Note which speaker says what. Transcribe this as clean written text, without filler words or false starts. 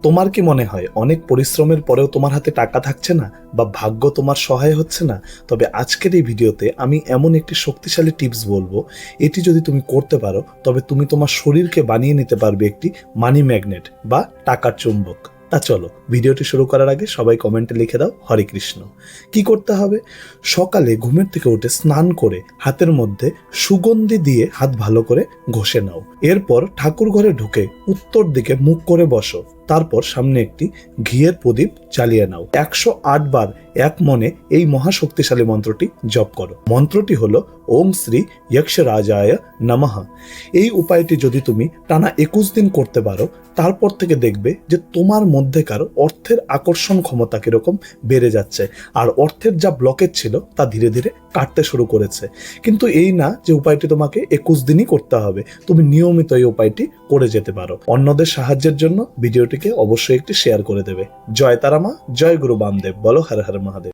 Speaker 1: তোমার কি মনে হয় অনেক পরিশ্রমের পরেও তোমার হাতে টাকা থাকছে না বা ভাগ্য তোমার সহায় হচ্ছে না? তবে আজকের এই ভিডিওতে আমি এমন একটি শক্তিশালী টিপস বলবো, এটি যদি তুমি করতে পারো তবে তুমি তোমার শরীরকে বানিয়ে নিতে পারবে একটি মানি ম্যাগনেট বা টাকার চুম্বক। তা চলো ভিডিওটি শুরু করার আগে সবাই কমেন্টে লিখে দাও হরে কৃষ্ণ। কি করতে হবে? সকালে ঘুমের থেকে উঠে স্নান করে হাতের মধ্যে সুগন্ধি দিয়ে হাত ভালো করে ঘষে নাও। এরপর ঠাকুর ঘরে ঢুকে উত্তর দিকে মুখ করে বসো। তারপর সামনে একটি ঘিয়ের প্রদীপ জ্বালিয়ে নাও। 108 বার এক মনে এই মহাশক্তিশালী মন্ত্রটি জপ করো। মন্ত্রটি হলো ওং শ্রী যক্ষরাজায় নমঃ। এই উপায়টি যদি তুমি টানা 21 দিন করতে পারো, তারপর থেকে দেখবে যে তোমার মধ্যেকার অর্থের আকর্ষণ ক্ষমতা কিরকম বেড়ে যাচ্ছে, আর অর্থের যা ব্লকেজ ছিল তা ধীরে ধীরে কাটতে শুরু করেছে। কিন্তু এই না যে উপায়টি তোমাকে 21 দিনই করতে হবে, তুমি নিয়মিত এই উপায়টি করে যেতে পারো। অন্যদের সাহায্যের জন্য ভিডিওটিকে অবশ্যই একটি শেয়ার করে দেবে। জয় তারা মা, জয় গুরু বামদেব, বলো হর হর মহাদেব।